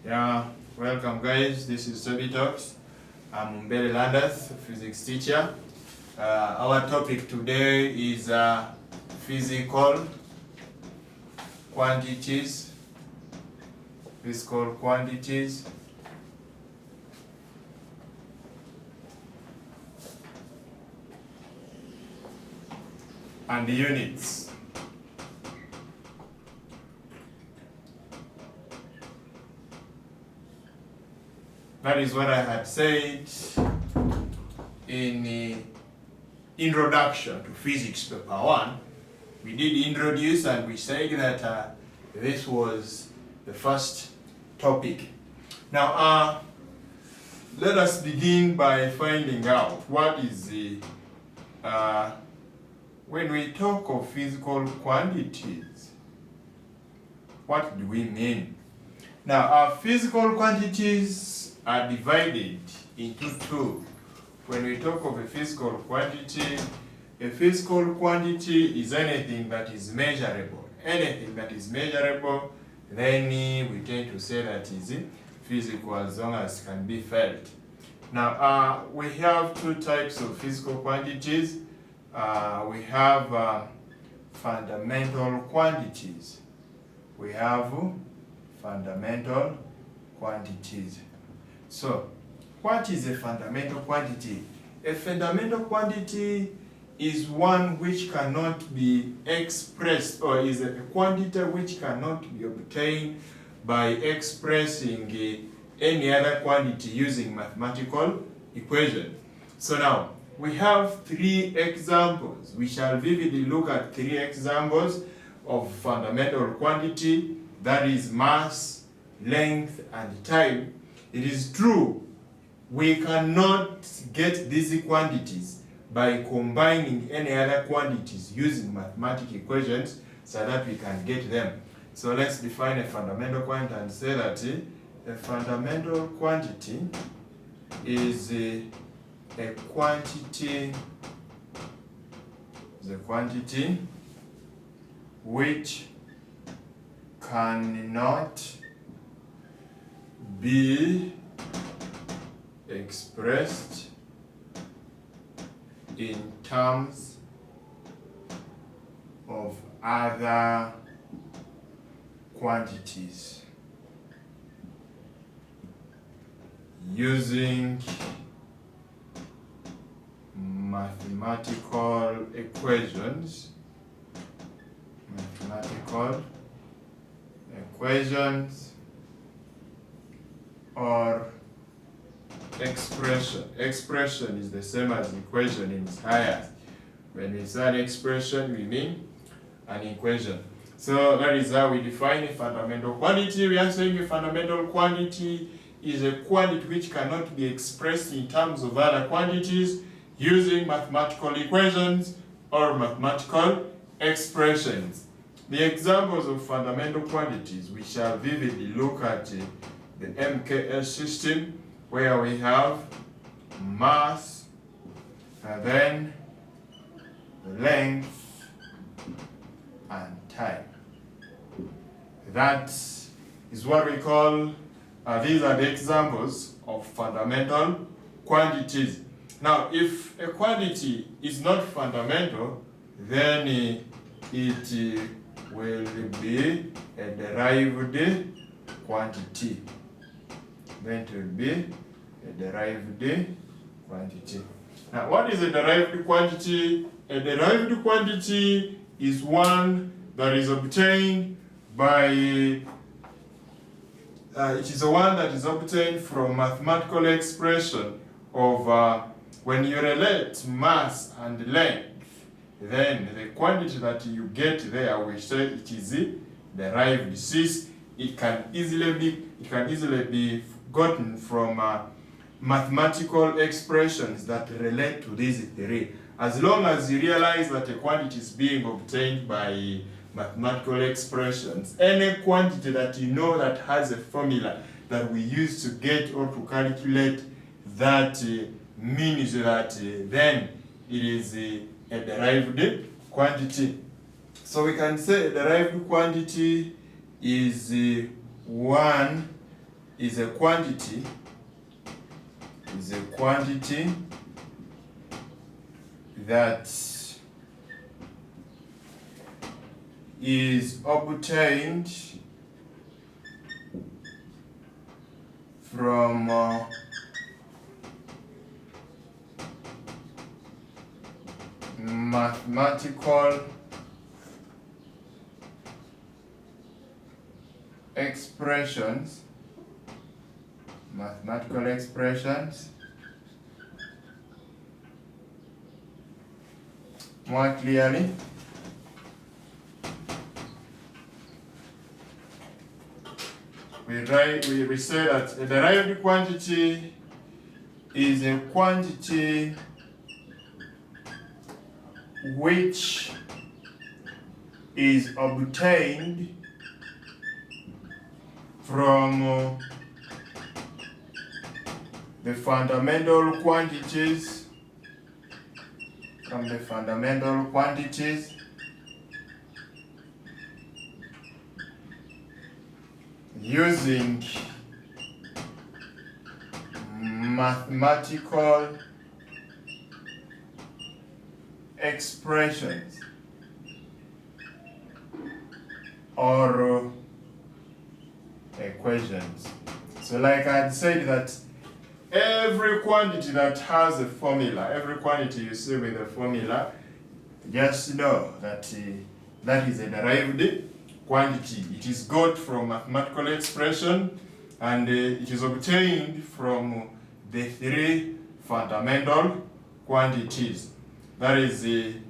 Yeah, welcome guys. This is Toby Talks. I'm Mbele Landers, physics teacher. Our topic today is physical quantities. Physical quantities. And units. That is what I had said in the introduction to physics paper 1. We did introduce and we said that this was the first topic. Now, let us begin by finding out what is the, when we talk of physical quantities, what do we mean? Now, our physical quantities are divided into two. When we talk of a physical quantity is anything that is measurable. Anything that is measurable, then we tend to say that is physical as long as can be felt. Now, we have two types of physical quantities. We have fundamental quantities. We have fundamental quantities. So, what is a fundamental quantity? A fundamental quantity is one which cannot be expressed, or is a quantity which cannot be obtained by expressing any other quantity using mathematical equation. So now, we have three examples. We shall vividly look at three examples of fundamental quantity, that is mass, length, and time. It is true, we cannot get these quantities by combining any other quantities using mathematical equations so that we can get them. So let's define a fundamental quantity and say that a fundamental quantity is a quantity which cannot be expressed in terms of other quantities using mathematical equations or expression. Expression is the same as equation in its highest. When we say an expression, we mean an equation. So that is how we define a fundamental quantity. We are saying a fundamental quantity is a quantity which cannot be expressed in terms of other quantities using mathematical equations or mathematical expressions. The examples of fundamental quantities, we shall vividly look at the MKS system, where we have mass and then length and time. That is what we call, these are the examples of fundamental quantities. Now, if a quantity is not fundamental, then it will be a derived quantity. Then it will be a derived quantity. Now, what is a derived quantity? A derived quantity is one that is obtained by, it is the one that is obtained from mathematical expression of when you relate mass and length, then the quantity that you get there, we say it is derived, since it can easily be gotten from mathematical expressions that relate to these three. As long as you realize that a quantity is being obtained by mathematical expressions, any quantity that you know that has a formula that we use to get or to calculate that means that then it is a derived quantity. So we can say a derived quantity is one is a quantity that is obtained from mathematical expressions, more clearly, we say that a derived quantity is a quantity which is obtained from the fundamental quantities, using mathematical expressions or equations. So like I said, that every quantity that has a formula, every quantity you see with a formula, just know that that is a derived quantity. It is got from mathematical expression, and it is obtained from the three fundamental quantities. That is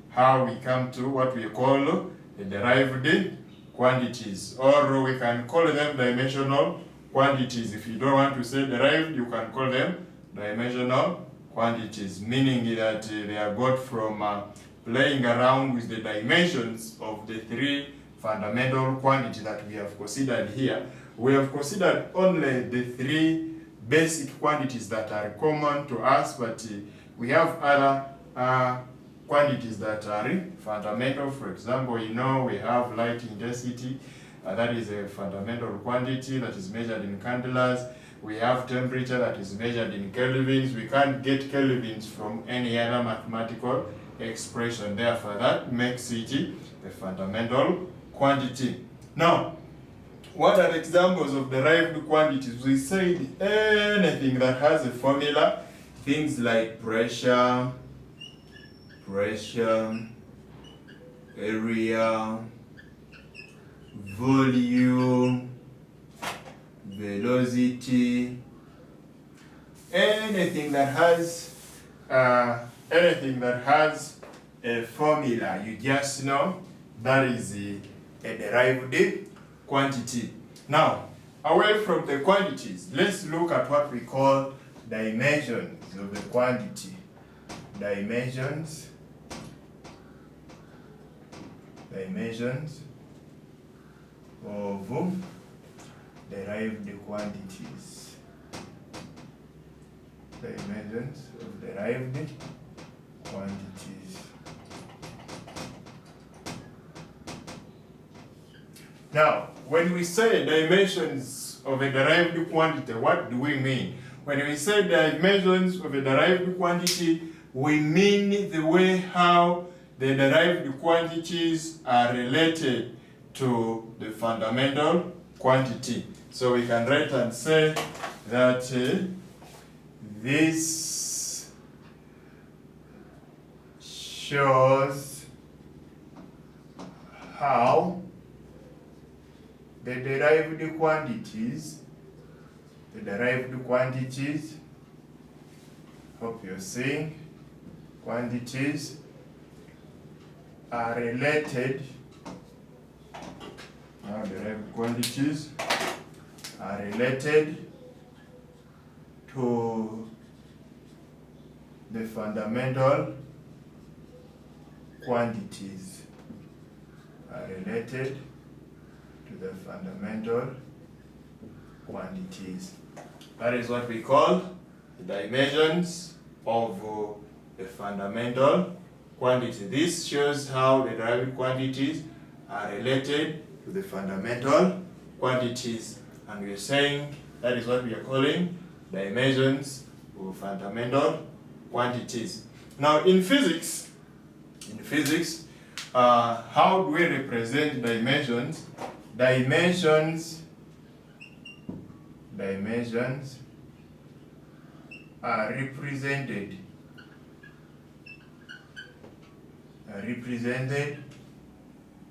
how we come to what we call the derived quantities, or we can call them dimensional quantities. If you don't want to say derived, you can call them dimensional quantities, meaning that they are got from playing around with the dimensions of the three fundamental quantities that we have considered here. We have considered only the three basic quantities that are common to us, but we have other quantities that are fundamental. For example, we have light intensity, that is a fundamental quantity that is measured in candles. We have temperature that is measured in kelvins. We can't get kelvins from any other mathematical expression. Therefore, that makes it a fundamental quantity. Now, what are examples of derived quantities? We said anything that has a formula, things like pressure, area, volume, velocity, anything that has a formula, you just know that is a derived quantity. Now, away from the quantities, let's look at what we call dimensions of the quantity. Dimensions of derived quantities. Dimensions of derived quantities. Now, when we say dimensions of a derived quantity, what do we mean? When we say dimensions of a derived quantity, we mean the way how the derived quantities are related to the fundamental quantity. So we can write and say that this shows how the derived quantities, hope you're seeing, quantities are related, now derived quantities are related to the fundamental quantities, are related to the fundamental quantities. That is what we call the dimensions of the fundamental quantity. This shows how the derived quantities are related to the fundamental quantities. And we're saying That is what we are calling dimensions of fundamental quantities. Now in physics, how do we represent dimensions? Dimensions are represented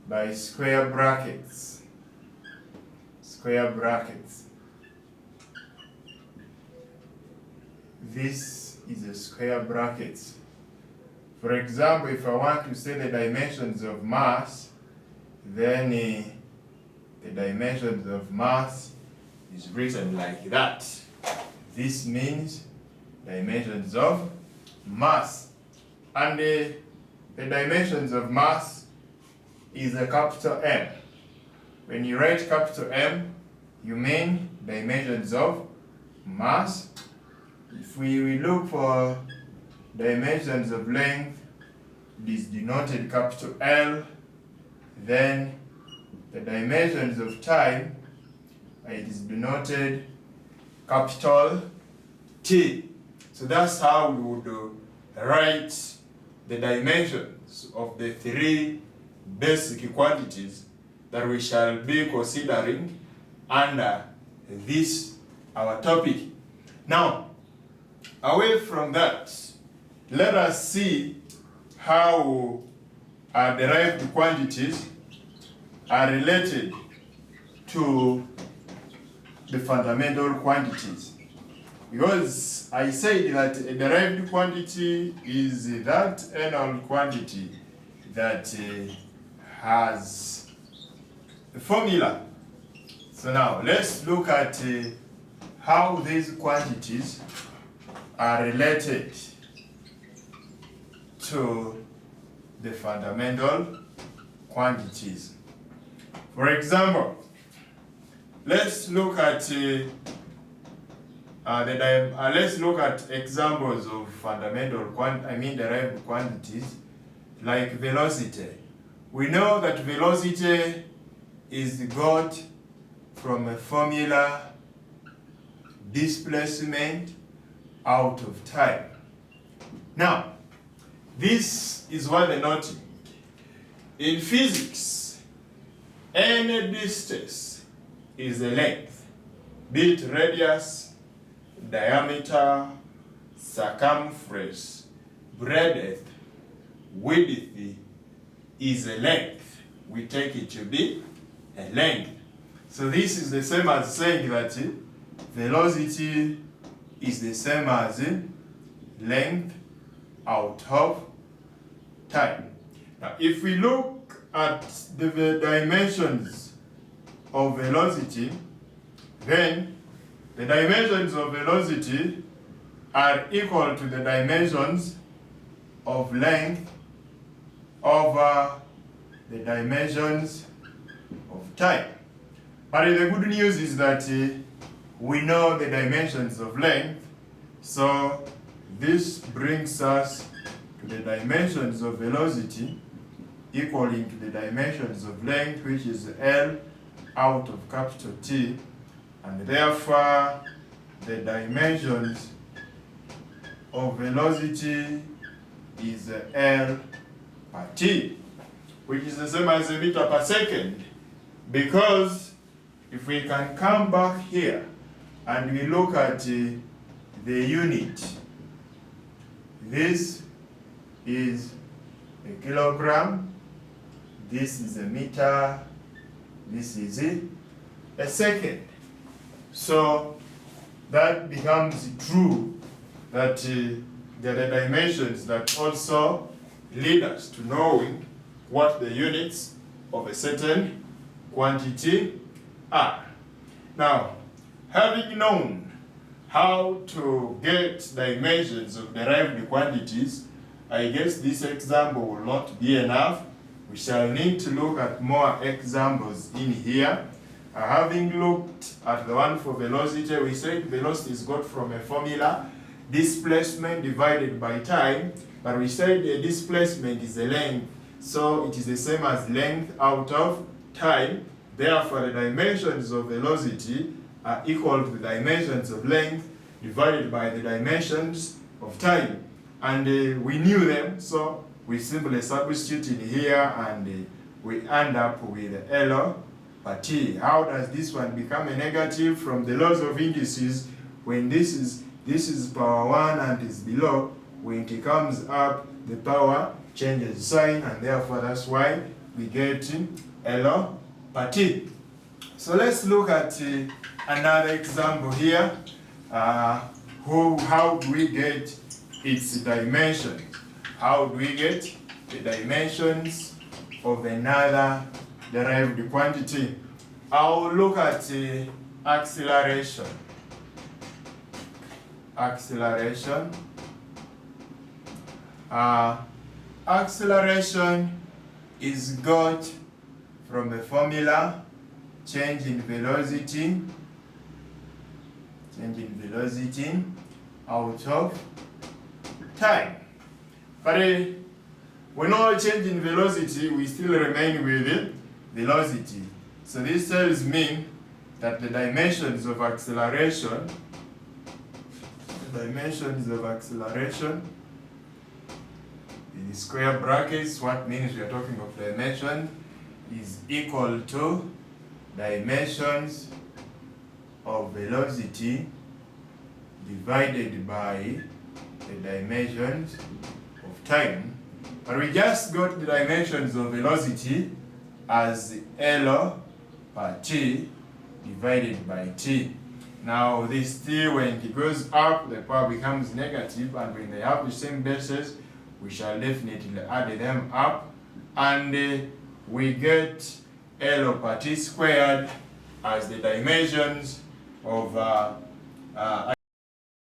by square brackets. This is a square brackets. For example, if I want to say the dimensions of mass, then the dimensions of mass is written like that. This means dimensions of mass. And the dimensions of mass is a capital M. When you write capital M, you mean dimensions of mass. If we look for dimensions of length, it is denoted capital L. Then the dimensions of time, it is denoted capital T. So that's how we would write the dimensions of the three basic quantities that we shall be considering under this our topic. Now, away from that, let us see how derived quantities are related to the fundamental quantities. Because I said that a derived quantity is that annual quantity that has a formula. So now let's look at how these quantities are related to the fundamental quantities. For example, let's look at examples of derived quantities like velocity. We know that velocity is got from a formula displacement out of time. Now, this is what they're noting. In physics, any distance is a length, be it radius, diameter, circumference, breadth, width is a length. We take it to be a length. So this is the same as saying that velocity is the same as length out of time. Now, if we look at the dimensions of velocity, then the dimensions of velocity are equal to the dimensions of length over the dimensions of time. But the good news is that we know the dimensions of length, so this brings us to the dimensions of velocity equaling to the dimensions of length, which is L out of capital T, and therefore the dimensions of velocity is L per T, which is the same as a meter per second. Because if we can come back here and we look at the unit, this is a kilogram, this is a meter, this is a second. So that becomes true that there are dimensions that also lead us to knowing what the units of a certain quantity are. Now, having known how to get dimensions of derived quantities, I guess this example will not be enough. We shall need to look at more examples in here. Having looked at the one for velocity, we said velocity is got from a formula, displacement divided by time, but we said the displacement is a length, so it is the same as length out of time. Therefore, the dimensions of velocity are equal to the dimensions of length divided by the dimensions of time. And we knew them, so we simply substitute in here and we end up with L per T. How does this one become a negative? From the laws of indices, when this is power 1 and is below, when it comes up, the power changes sign, and therefore that's why we get L per T. So let's look at another example here. How do we get its dimensions? How do we get the dimensions of another derived quantity? I'll look at acceleration. Acceleration. Acceleration is got from a formula, change in velocity out of time. But when all change in velocity, we still remain with velocity. So this tells me that the dimensions of acceleration, in square brackets, what means we are talking of dimension, is equal to dimensions of velocity divided by the dimensions of time. But we just got the dimensions of velocity as L per T divided by T. Now this T, when it goes up, the power becomes negative, and when they have the same bases, we shall definitely add them up, and we get L per T squared as the dimensions of